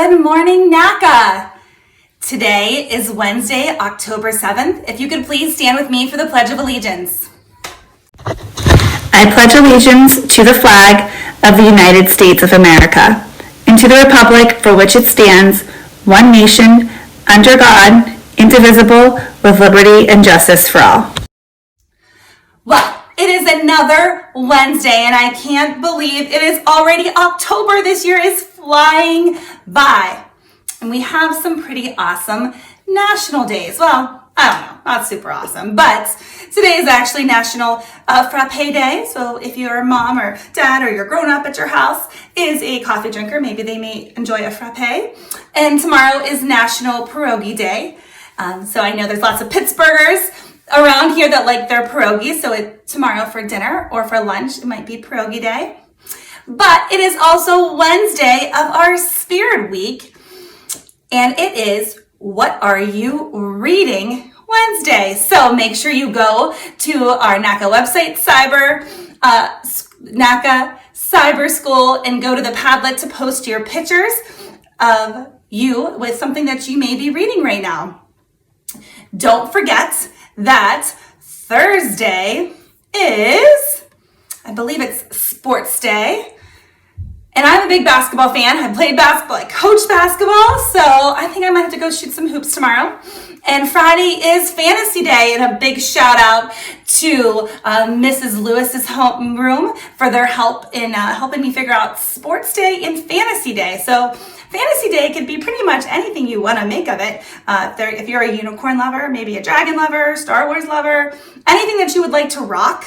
Good morning, NACA. Today is Wednesday, October 7th. If you could please stand with me for the Pledge of Allegiance. I pledge allegiance to the flag of the United States of America and to the republic for which it stands, one nation, under God, indivisible, with liberty and justice for all. Well, it is another Wednesday, and I can't believe it is already October. This year is flying by. And we have some pretty awesome national days. Well, I don't know, not super awesome, but today is actually National Frappe Day. So if your mom or dad or your grown up at your house is a coffee drinker, maybe they may enjoy a frappe. And tomorrow is National Pierogi Day. So I know there's lots of Pittsburghers around here that like their pierogies. So tomorrow for dinner or for lunch, it might be Pierogi Day. But it is also Wednesday of our Spirit Week. And it is What Are You Reading Wednesday. So make sure you go to our NACA website, NACA Cyber School, and go to the Padlet to post your pictures of you with something that you may be reading right now. Don't forget that Thursday is, I believe it's Sports Day. And I'm a big basketball fan. I played basketball, I coached basketball, so I think I might have to go shoot some hoops tomorrow. And Friday is Fantasy Day, and a big shout out to Mrs. Lewis's homeroom for their help in helping me figure out Sports Day and Fantasy Day. So Fantasy Day could be pretty much anything you want to make of it. If you're a unicorn lover, maybe a dragon lover, Star Wars lover, anything that you would like to rock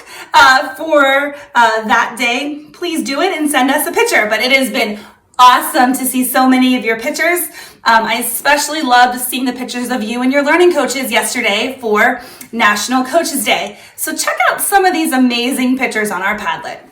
for that day, please do it and send us a picture. But it has been awesome to see so many of your pictures. I especially loved seeing the pictures of you and your learning coaches yesterday for National Coaches Day. So check out some of these amazing pictures on our Padlet.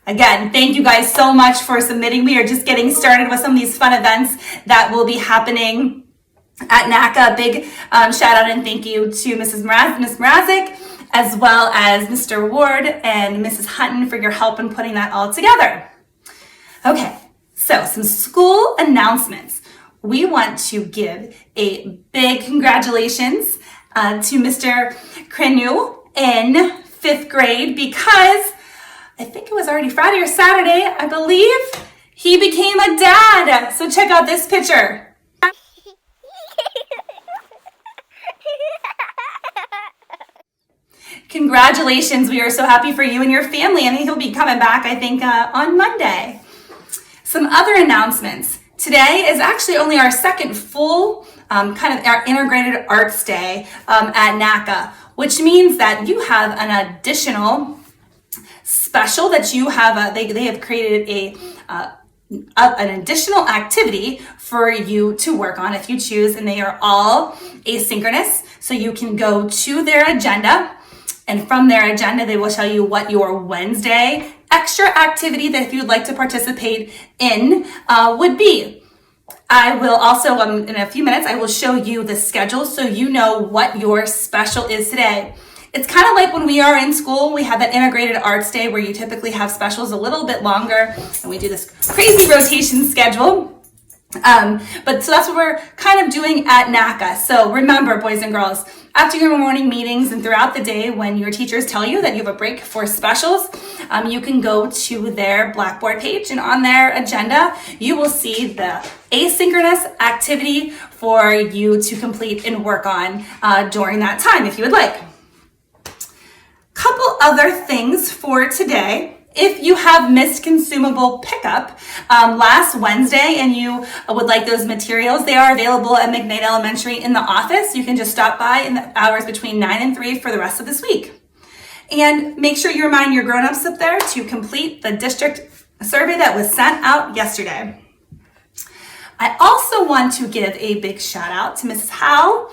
Again, thank you guys so much for submitting. We are just getting started with some of these fun events that will be happening at NACA. Big shout out and thank you to Miss Mrazek, as well as Mr. Ward and Mrs. Hutton for your help in putting that all together. Okay, so some school announcements. We want to give a big congratulations to Mr. Crenu in 5th grade because I think it was already Friday or Saturday, I believe, he became a dad. So check out this picture. Congratulations, we are so happy for you and your family, and he'll be coming back, I think, on Monday. Some other announcements. Today is actually only our second full kind of our integrated arts day at NACA, which means that you have an additional special that you have, they have created an additional activity for you to work on if you choose, and they are all asynchronous, so you can go to their agenda, and from their agenda they will tell you what your Wednesday extra activity that if you'd like to participate in would be. I will also, in a few minutes, I will show you the schedule so you know what your special is today. It's kind of like when we are in school, we have that integrated arts day where you typically have specials a little bit longer and we do this crazy rotation schedule. But so that's what we're kind of doing at NACA. So remember, boys and girls, after your morning meetings and throughout the day when your teachers tell you that you have a break for specials, you can go to their Blackboard page, and on their agenda, you will see the asynchronous activity for you to complete and work on during that time if you would like. Couple other things for today. If you have missed consumable pickup last Wednesday and you would like those materials, they are available at McKnight Elementary in the office. You can just stop by in the hours between 9 and 3 for the rest of this week. And make sure you remind your grown-ups up there to complete the district survey that was sent out yesterday. I also want to give a big shout out to Mrs. Howe,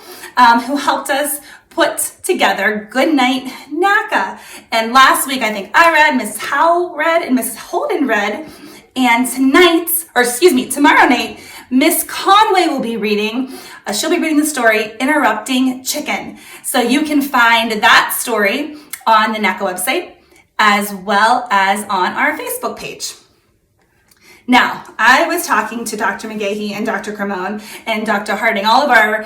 who helped us put together Goodnight NACA. And last week, I think I read, Mrs. Howe read, and Mrs. Holden read. And tomorrow night, Miss Conway will be reading. She'll be reading the story, Interrupting Chicken. So you can find that story on the NACA website, as well as on our Facebook page. Now, I was talking to Dr. McGahee and Dr. Cremone and Dr. Harding, all of our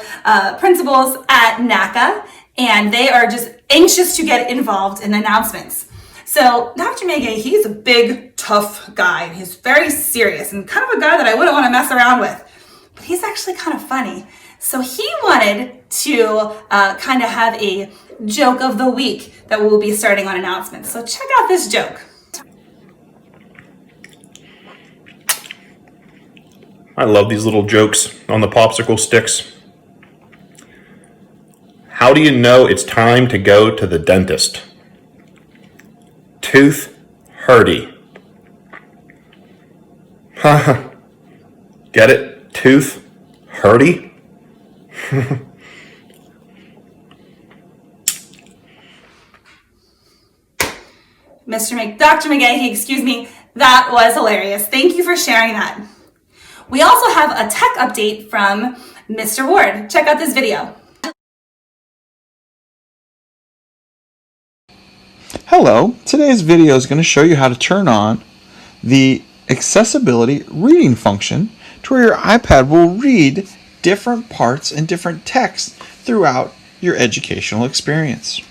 principals at NACA, and they are just anxious to get involved in announcements. So Dr. McGahee, he's a big, tough guy. He's very serious and kind of a guy that I wouldn't want to mess around with. But he's actually kind of funny. So he wanted to kind of have a joke of the week that we'll be starting on announcements. So check out this joke. I love these little jokes on the popsicle sticks. How do you know it's time to go to the dentist? Tooth hurty. Get it? Tooth hurty? Dr. McGahee, excuse me, that was hilarious. Thank you for sharing that. We also have a tech update from Mr. Ward. Check out this video. Hello, today's video is going to show you how to turn on the accessibility reading function to where your iPad will read different parts and different text throughout your educational experience.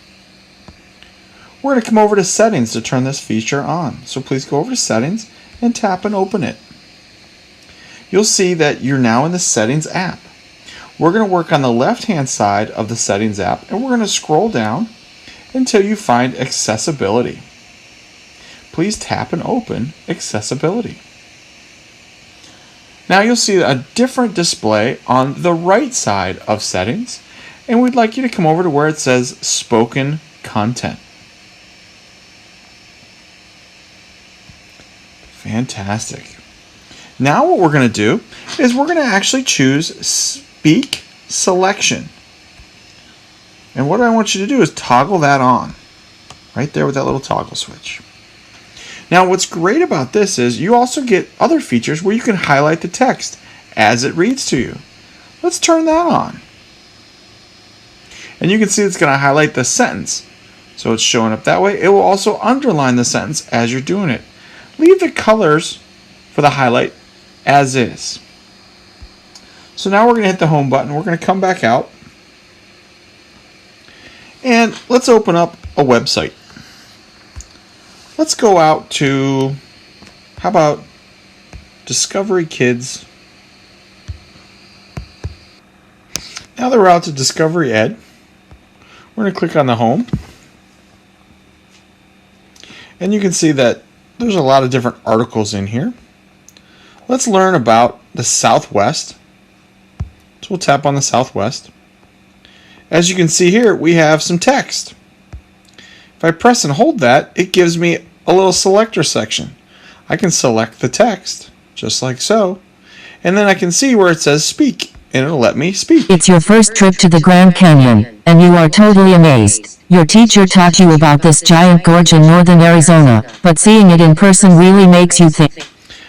We're going to come over to settings to turn this feature on. So please go over to settings and tap and open it. You'll see that you're now in the settings app. We're going to work on the left hand side of the settings app, and we're going to scroll down until you find accessibility. Please tap and open accessibility. Now you'll see a different display on the right side of settings, and we'd like you to come over to where it says spoken content. Fantastic. Now what we're going to do is we're going to actually choose speak selection. And what I want you to do is toggle that on right there with that little toggle switch. Now, what's great about this is you also get other features where you can highlight the text as it reads to you. Let's turn that on. And you can see it's going to highlight the sentence. So it's showing up that way. It will also underline the sentence as you're doing it. Leave the colors for the highlight as is. So now we're going to hit the home button. We're going to come back out. And let's open up a website. Let's go out to, how about Discovery Kids? Now that we're out to Discovery Ed, we're going to click on the home. And you can see that there's a lot of different articles in here. Let's learn about the Southwest. So we'll tap on the Southwest. As you can see here, we have some text. If I press and hold that, it gives me a little selector section. I can select the text, just like so. And then I can see where it says speak, and it'll let me speak. It's your first trip to the Grand Canyon, and you are totally amazed. Your teacher taught you about this giant gorge in northern Arizona, but seeing it in person really makes you think.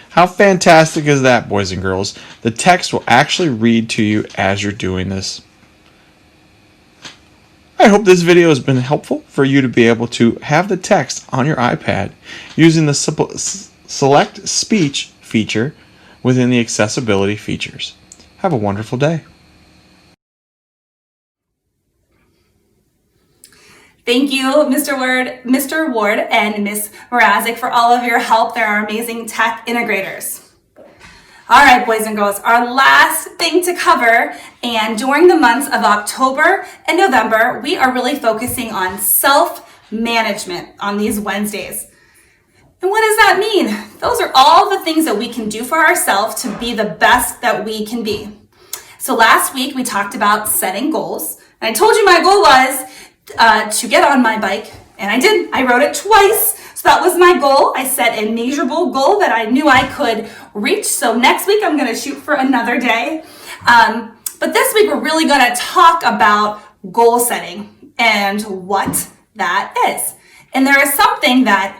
How fantastic is that, boys and girls? The text will actually read to you as you're doing this. I hope this video has been helpful for you to be able to have the text on your iPad using the Select Speech feature within the accessibility features. Have a wonderful day. Thank you, Mr. Ward and Ms. Mrazek for all of your help. They're our amazing tech integrators. All right, boys and girls, our last thing to cover, and during the months of October and November, we are really focusing on self-management on these Wednesdays. And what does that mean? Those are all the things that we can do for ourselves to be the best that we can be. So last week, we talked about setting goals. And I told you my goal was to get on my bike, and I did. I rode it twice. So that was my goal. I set a measurable goal that I knew I could reach. So next week, I'm going to shoot for another day. But this week, we're really going to talk about goal setting and what that is. And there is something that,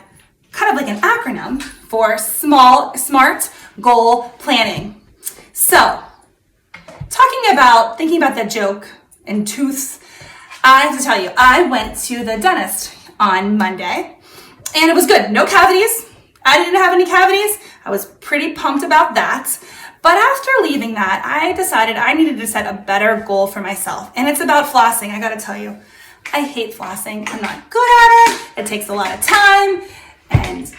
kind of like an acronym for SMART goal planning. So, thinking about the joke and tooths, I have to tell you, I went to the dentist on Monday. And it was good. No cavities. I didn't have any cavities. I was pretty pumped about that. But after leaving that, I decided I needed to set a better goal for myself. And it's about flossing. I got to tell you, I hate flossing. I'm not good at it. It takes a lot of time. And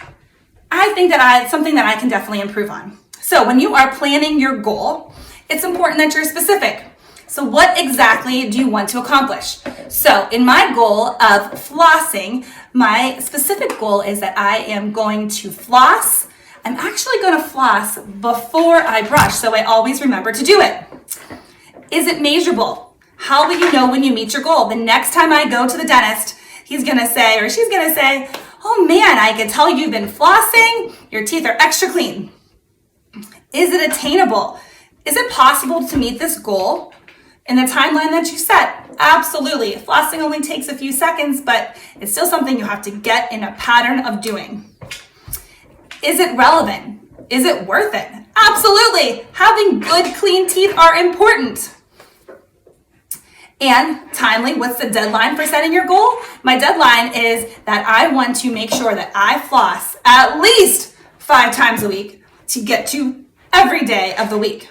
I think that it's something that I can definitely improve on. So when you are planning your goal, it's important that you're specific. So what exactly do you want to accomplish? So in my goal of flossing, my specific goal is that I am going to floss. I'm actually going to floss before I brush, so I always remember to do it. Is it measurable? How will you know when you meet your goal? The next time I go to the dentist, he's going to say, or she's going to say, oh man, I can tell you've been flossing. Your teeth are extra clean. Is it attainable? Is it possible to meet this goal in the timeline that you set? Absolutely. Flossing only takes a few seconds, but it's still something you have to get in a pattern of doing. Is it relevant? Is it worth it? Absolutely. Having good, clean teeth are important. And timely, what's the deadline for setting your goal? My deadline is that I want to make sure that I floss at least 5 times a week to get to every day of the week.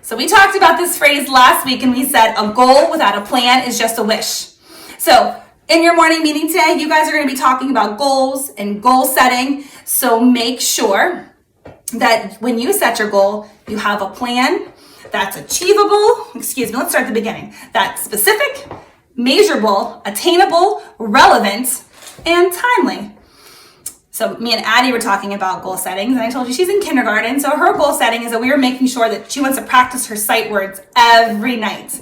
So we talked about this phrase last week, and we said a goal without a plan is just a wish. So in your morning meeting today, you guys are going to be talking about goals and goal setting. So make sure that when you set your goal, you have a plan that's achievable. Let's start at the beginning. That's specific, measurable, attainable, relevant, and timely. So me and Addie were talking about goal settings, and I told you she's in kindergarten. So her goal setting is that we were making sure that she wants to practice her sight words every night.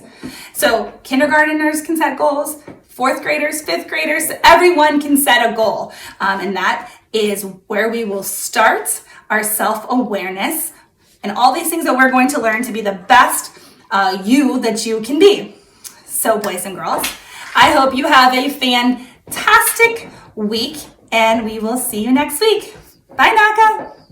So kindergarteners can set goals, 4th graders, 5th graders, everyone can set a goal. And that is where we will start our self-awareness and all these things that we're going to learn to be the best you that you can be. So boys and girls, I hope you have a fantastic week, and we will see you next week. Bye, NACA.